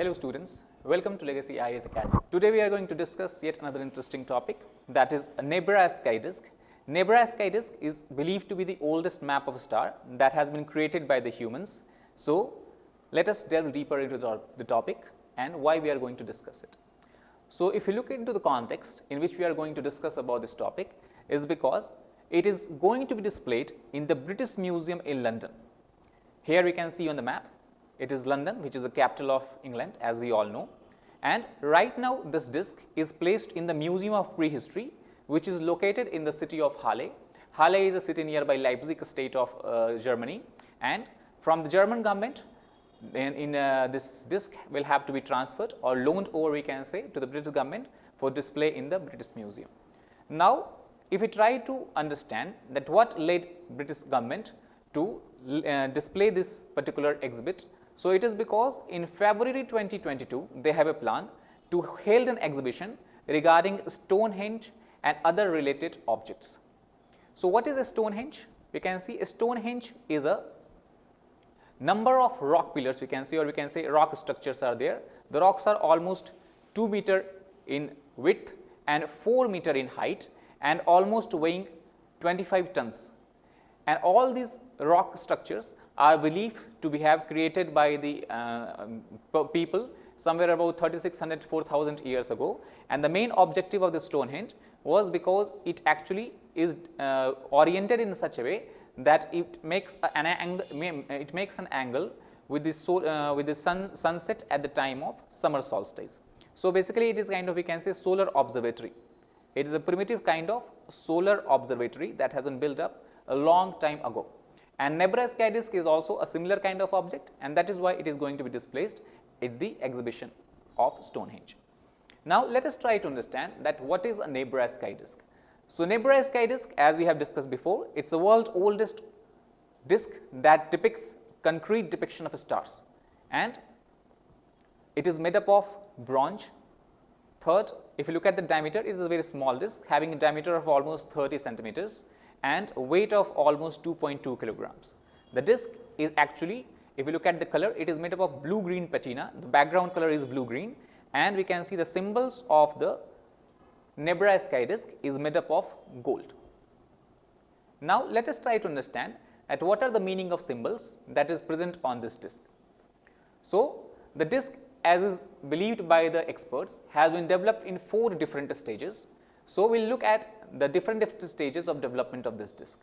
Hello students, welcome to Legacy IAS Academy. Today we are going to discuss yet another interesting topic, that is a Nebra Sky Disc. Nebra Sky Disc is believed to be the oldest map of a star that has been created by the humans. So let us delve deeper into the topic and why we are going to discuss it. So if you look into the context in which we are going to discuss about this topic is because it is going to be displayed in the British Museum in London. Here we can see on the map, it is London, which is the capital of England, as we all know. And right now this disc is placed in the Museum of Prehistory, which is located in the city of Halle. Halle is a city nearby Leipzig state of Germany, and from the German government this disc will have to be transferred or loaned over, we can say, to the British government for display in the British Museum. Now if we try to understand that what led British government to display this particular exhibit, so it is because in February 2022 they have a plan to hold an exhibition regarding Stonehenge and other related objects. So what is a Stonehenge? We can see a Stonehenge is a number of rock pillars, we can see, or we can say rock structures are there. The rocks are almost 2 meter in width and 4 meter in height and almost weighing 25 tons. And all these rock structures are believed to be created by the people somewhere about 3600 to 4000 years ago. And the main objective of the Stonehenge was because it actually is oriented in such a way that it makes an angle with the sunset at the time of summer solstice. So basically it is kind of, we can say, solar observatory. It is a primitive kind of solar observatory that has been built up a long time ago. And Nebra Sky Disc is also a similar kind of object, and that is why it is going to be displayed in the exhibition of Stonehenge. Now let us try to understand that what is a Nebra Sky Disc. So Nebra Sky Disc, as we have discussed before, it's the world's oldest disc that depicts concrete depiction of stars, and it is made up of bronze. Third, if you look at the diameter, it is a very small disc having a diameter of almost 30 centimeters and a weight of almost 2.2 kilograms. The disc is actually, if you look at the color, it is made up of blue-green patina. The background color is blue-green, and we can see the symbols of the Nebra Sky Disc is made up of gold. Now let us try to understand at what are the meaning of symbols that is present on this disc. So the disc, as is believed by the experts, has been developed in 4 different stages. So we will look at the different stages of development of this disc.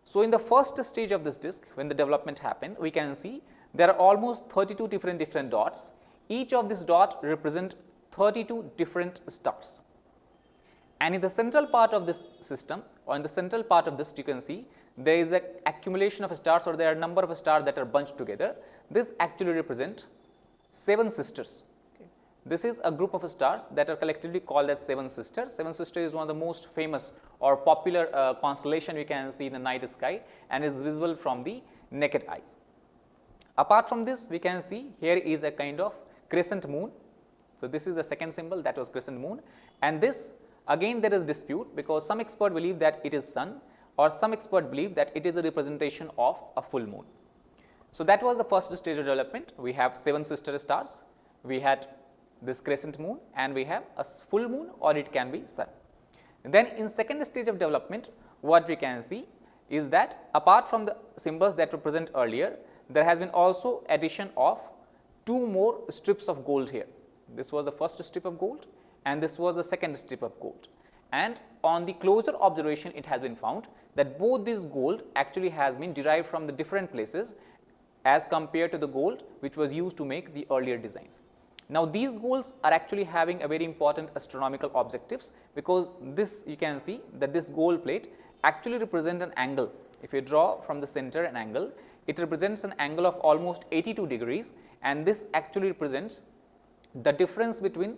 So in the first stage of this disc, when the development happened, we can see there are almost 32 different dots. Each of these dots represent 32 different stars. And in the central part of this system, or in the central part of this, you can see there is an accumulation of stars, or there are a number of stars that are bunched together. This actually represent 7 sisters. This is a group of stars that are collectively called as 7 sisters. 7 sisters is one of the most famous or popular constellation we can see in the night sky, and is visible from the naked eyes. Apart from this, we can see here is a kind of crescent moon. So this is the second symbol, that was crescent moon, and this again there is dispute because some experts believe that it is sun, or some experts believe that it is a representation of a full moon. So that was the first stage of development. We have 7 sister stars, we had this crescent moon, and we have a full moon, or it can be sun. And then in second stage of development, what we can see is that apart from the symbols that were present earlier, there has been also addition of 2 more strips of gold here. This was the first strip of gold, and this was the second strip of gold. And on the closer observation, it has been found that both this gold actually has been derived from the different places as compared to the gold which was used to make the earlier designs. Now these golds are actually having a very important astronomical objectives, because this, you can see that this gold plate actually represents an angle. If you draw from the center an angle, it represents an angle of almost 82 degrees, and this actually represents the difference between,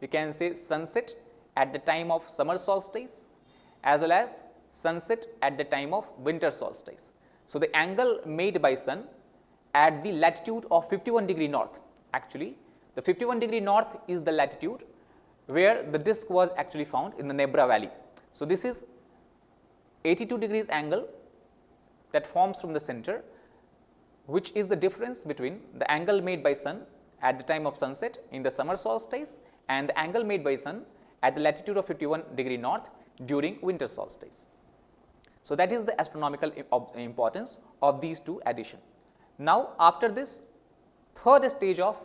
we can say, sunset at the time of summer solstice as well as sunset at the time of winter solstice. So the angle made by sun at the latitude of 51 degree north, actually the 51 degree north is the latitude where the disc was actually found in the Nebra Valley. So this is 82 degrees angle that forms from the center, which is the difference between the angle made by sun at the time of sunset in the summer solstice and the angle made by sun at the latitude of 51° north during winter solstice. So, that is the astronomical importance of these two additions. Now, after this third stage of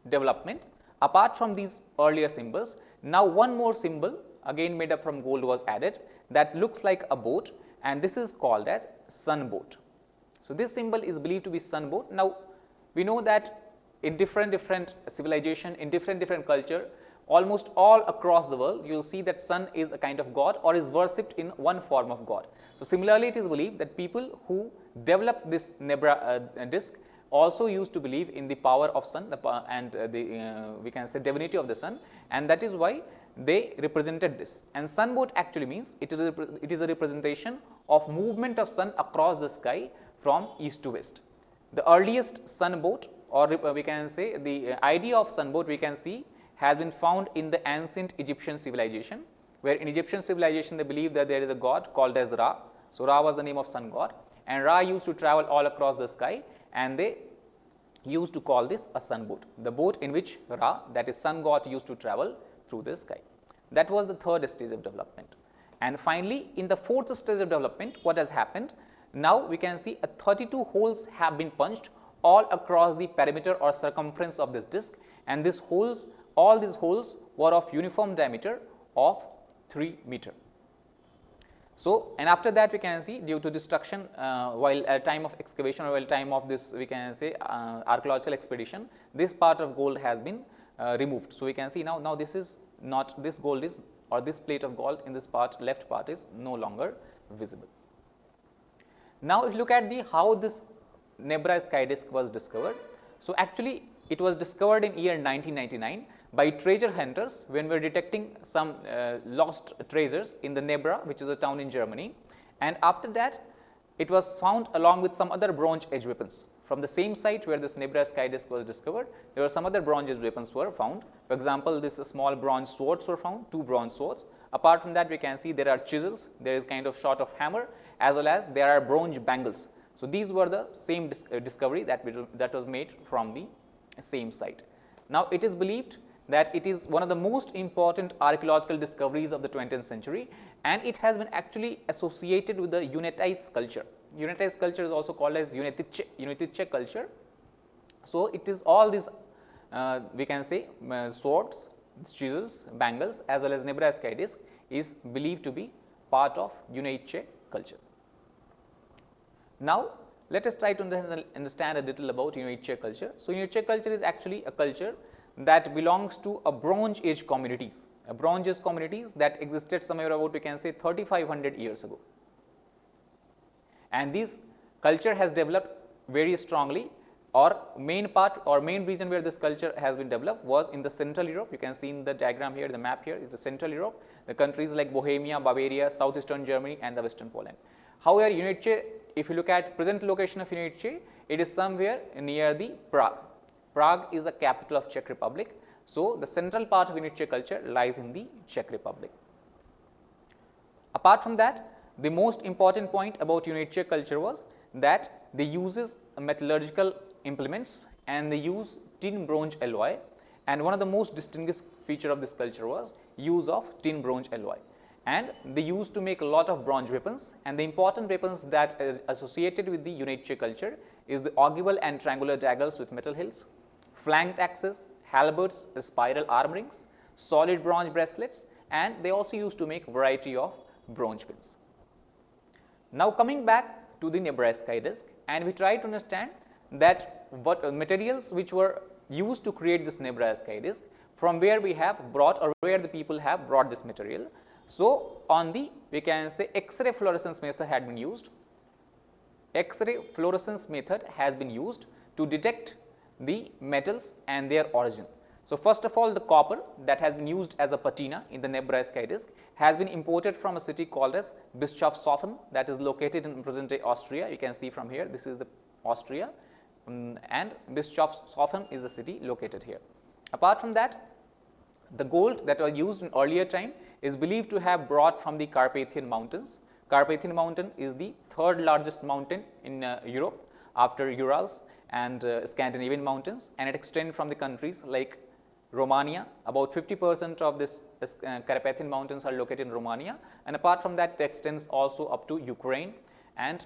development, apart from these earlier symbols, now one more symbol again made up from gold was added that looks like a boat, and this is called as sun boat. So, this symbol is believed to be sun boat. Now, we know that in different civilization, in different culture, almost all across the world, you will see that sun is a kind of god or is worshipped in one form of god. So, similarly, it is believed that people who developed this Nebra disc also used to believe in the power of sun we can say divinity of the sun, and that is why they represented this. And sun boat actually means it is a representation of movement of sun across the sky from east to west. The earliest sun boat, or we can say the idea of sun boat, we can see has been found in the ancient Egyptian civilization, where in Egyptian civilization they believe that there is a god called as Ra. So, Ra was the name of sun god, and Ra used to travel all across the sky, and they used to call this a sun boat, the boat in which Ra, that is sun god, used to travel through the sky. That was the third stage of development. And finally, in the fourth stage of development, what has happened? Now, we can see 32 holes have been punched all across the perimeter or circumference of this disc, and these holes, all these holes were of uniform diameter of 3 meter. So, and after that we can see due to destruction while at time of excavation or while time of this we can say archaeological expedition, this part of gold has been removed. So, we can see now this is not, this gold is, or this plate of gold in this part, left part, is no longer visible. Now, if you look at the how this Nebra Sky Disc was discovered. So, actually it was discovered in year 1999 by treasure hunters when we were detecting some lost treasures in the Nebra, which is a town in Germany, and after that it was found along with some other Bronze Age weapons. From the same site where this Nebra Sky Disc was discovered, there were some other Bronze Age weapons were found. For example, this small bronze swords were found, 2 bronze swords. Apart from that, we can see there are chisels, there is kind of sort of hammer, as well as there are bronze bangles. So, these were the same discovery that was made from the same site. Now, it is believed that it is one of the most important archaeological discoveries of the 20th century, and it has been actually associated with the Unetice culture. Unetice culture is also called as Unetice culture. So, it is all these we can say swords, chisels, bangles, as well as Nebra Sky Disc is believed to be part of Unetice culture. Now, let us try to understand a little about Unetice culture. So, Unetice culture is actually a culture that belongs to a Bronze Age communities, Bronze Age communities that existed somewhere about we can say 3500 years ago. And this culture has developed very strongly, or main part or main region where this culture has been developed was in the Central Europe. You can see in the diagram here, the map here is the Central Europe, the countries like Bohemia, Bavaria, southeastern Germany and the western Poland. However, Unetice, if you look at present location of Unetice, it is somewhere near the Prague. Prague is the capital of Czech Republic. So, the central part of Unetice culture lies in the Czech Republic. Apart from that, the most important point about Unetice culture was that they uses metallurgical implements and they use tin bronze alloy, and one of the most distinguished feature of this culture was use of tin bronze alloy, and they used to make a lot of bronze weapons, and the important weapons that is associated with the Unetice culture is the ogival and triangular daggers with metal hilts, flanked axes, halberds, spiral arm rings, solid bronze bracelets, and they also used to make variety of bronze pins. Now, coming back to the Nebra Sky Disc, and we try to understand that what materials which were used to create this Nebra Sky Disc, from where we have brought or where the people have brought this material. So, on the we can say X-ray fluorescence method had been used. X-ray fluorescence method has been used to detect the metals and their origin. So, first of all, the copper that has been used as a patina in the Nebra Sky Disc has been imported from a city called as Bischofshofen, that is located in present day Austria. You can see from here, this is the Austria, and Bischofshofen is the city located here. Apart from that, the gold that was used in earlier time is believed to have brought from the Carpathian mountains. Carpathian mountain is the third largest mountain in Europe after Urals, and Scandinavian mountains, and it extends from the countries like Romania. About 50% of this Carpathian mountains are located in Romania, and apart from that, it extends also up to Ukraine and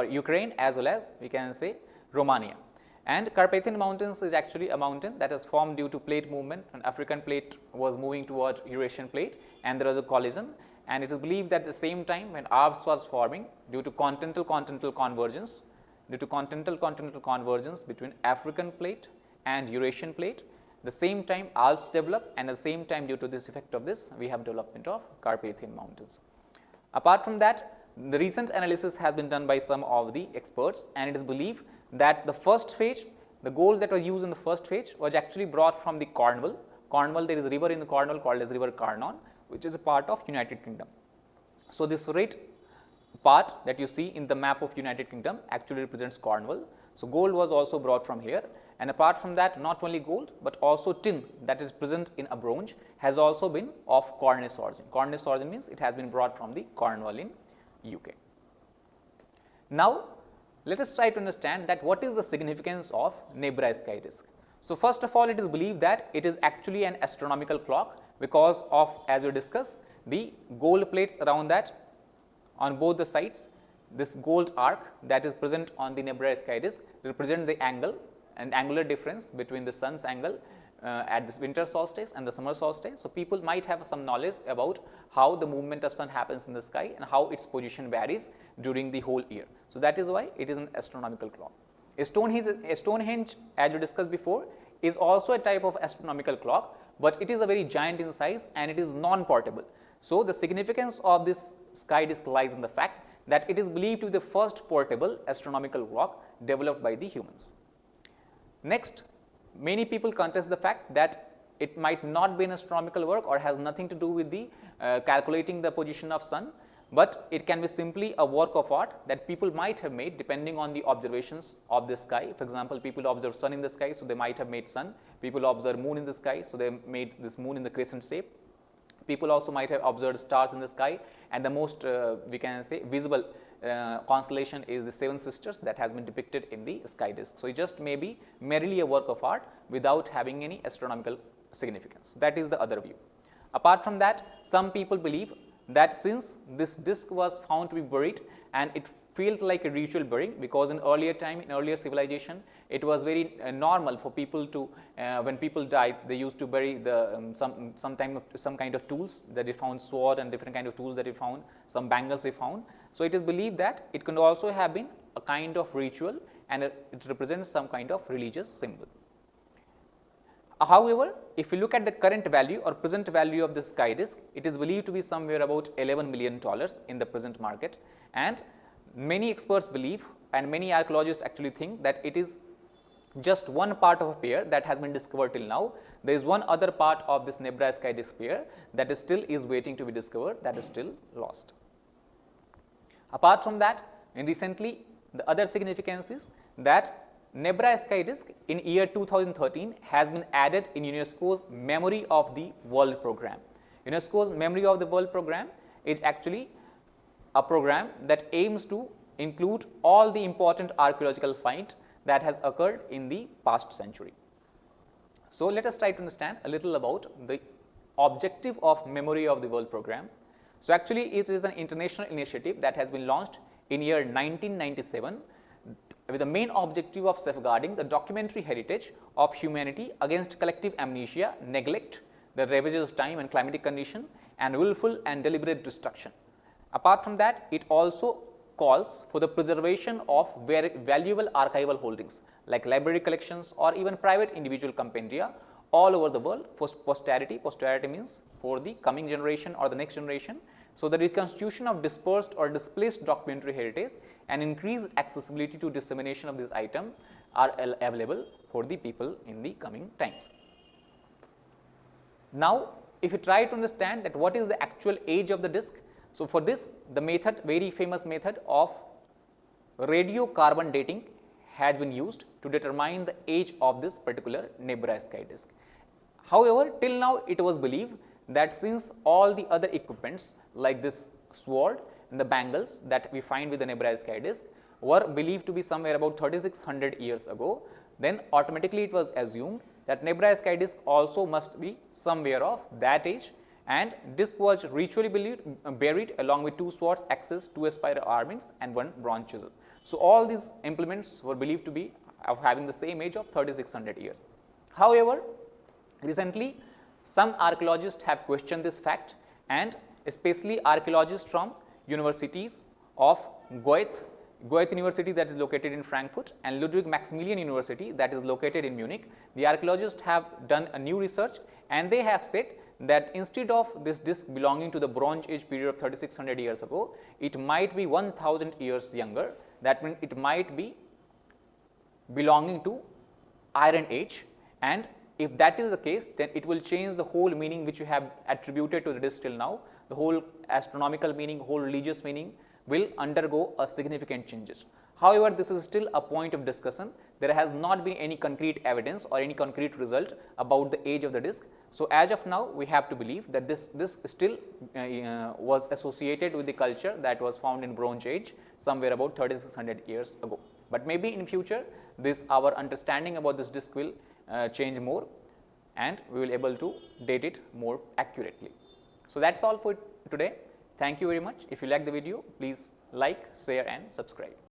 Ukraine as well as we can say Romania. And Carpathian mountains is actually a mountain that is formed due to plate movement. An African plate was moving toward Eurasian plate, and there was a collision, and it is believed that at the same time when Alps was forming due to continental convergence, between African plate and Eurasian plate, the same time Alps developed, and at the same time due to this effect of this we have development of Carpathian mountains. Apart from that, the recent analysis has been done by some of the experts, and it is believed that the first phase, the gold that was used in the first phase was actually brought from the Cornwall. There is a river in the Cornwall called as River Carnon, which is a part of United Kingdom. So, this red part that you see in the map of United Kingdom actually represents Cornwall. So, gold was also brought from here, and apart from that, not only gold but also tin that is present in a bronze has also been of Cornish origin. Cornish origin means it has been brought from the Cornwall in UK. Now, let us try to understand that what is the significance of Nebra Sky Disc. So, first of all, it is believed that it is actually an astronomical clock because of, as we discussed, the gold plates around that on both the sides. This gold arc that is present on the Nebra Sky Disc represent the angle and angular difference between the sun's angle at this winter solstice and the summer solstice. So, people might have some knowledge about how the movement of sun happens in the sky and how its position varies during the whole year. So, that is why it is an astronomical clock. Stonehenge, as we discussed before, is also a type of astronomical clock, but it is a very giant in size and it is non-portable. So, the significance of this sky disc lies in the fact that it is believed to be the first portable astronomical clock developed by the humans. Next, many people contest the fact that it might not be an astronomical work or has nothing to do with the calculating the position of sun, but it can be simply a work of art that people might have made depending on the observations of the sky. For example, people observe sun in the sky, so they might have made sun. People observe moon in the sky, so they made this moon in the crescent shape. People also might have observed stars in the sky, and the most we can say visible constellation is the Seven Sisters that has been depicted in the sky disc. So, it just may be merely a work of art without having any astronomical significance. That is the other view. Apart from that, some people believe that since this disc was found to be buried and it felt like a ritual burying, because in earlier time, in earlier civilization, it was very normal for people to when people died, they used to bury the some kind of tools that they found, sword and different kind of tools that they found, some bangles they found. So, it is believed that it could also have been a kind of ritual and it represents some kind of religious symbol. However, if you look at the current value or present value of this sky disc, it is believed to be somewhere about $11 million in the present market, and many experts believe and many archaeologists actually think that it is just one part of a pair that has been discovered till now. There is one other part of this Nebra Sky Disc pair that is still waiting to be discovered, that is still lost. Apart from that, and recently the other significance is that Nebra Sky Disc in year 2013 has been added in UNESCO's Memory of the World program. UNESCO's Memory of the World program is actually a program that aims to include all the important archaeological finds that has occurred in the past century. So, let us try to understand a little about the objective of Memory of the World program. So, actually it is an international initiative that has been launched in year 1997 with the main objective of safeguarding the documentary heritage of humanity against collective amnesia, neglect, the ravages of time and climatic condition, and willful and deliberate destruction. Apart from that, it also calls for the preservation of very valuable archival holdings like library collections or even private individual compendia all over the world for posterity. Posterity means for the coming generation or the next generation. So, the reconstitution of dispersed or displaced documentary heritage and increased accessibility to dissemination of this item are available for the people in the coming times. Now, if you try to understand that what is the actual age of the disc. So, for this the method, very famous method of radiocarbon dating has been used to determine the age of this particular Nebra Sky Disc. However, till now it was believed that since all the other equipments like this sword and the bangles that we find with the Nebra Sky Disc were believed to be somewhere about 3600 years ago, then automatically it was assumed that Nebra Sky Disc also must be somewhere of that age, and disc was ritually buried along with 2 swords, axes, 2 spiral armings and 1 bronze chisel. So, all these implements were believed to be of having the same age of 3600 years. However, recently some archaeologists have questioned this fact, and especially archaeologists from universities of Goethe University that is located in Frankfurt and Ludwig Maximilian University that is located in Munich. The archaeologists have done a new research, and they have said that instead of this disc belonging to the Bronze Age period of 3600 years ago, it might be 1000 years younger. That means it might be belonging to Iron Age, and if that is the case, then it will change the whole meaning which you have attributed to the disc till now. The whole astronomical meaning, whole religious meaning will undergo a significant changes. However, this is still a point of discussion. There has not been any concrete evidence or any concrete result about the age of the disc. So, as of now, we have to believe that this still was associated with the culture that was found in Bronze Age somewhere about 3600 years ago. But maybe in future, our understanding about this disc will change more, and we will able to date it more accurately. So, that is all for today. Thank you very much. If you like the video, please like, share and subscribe.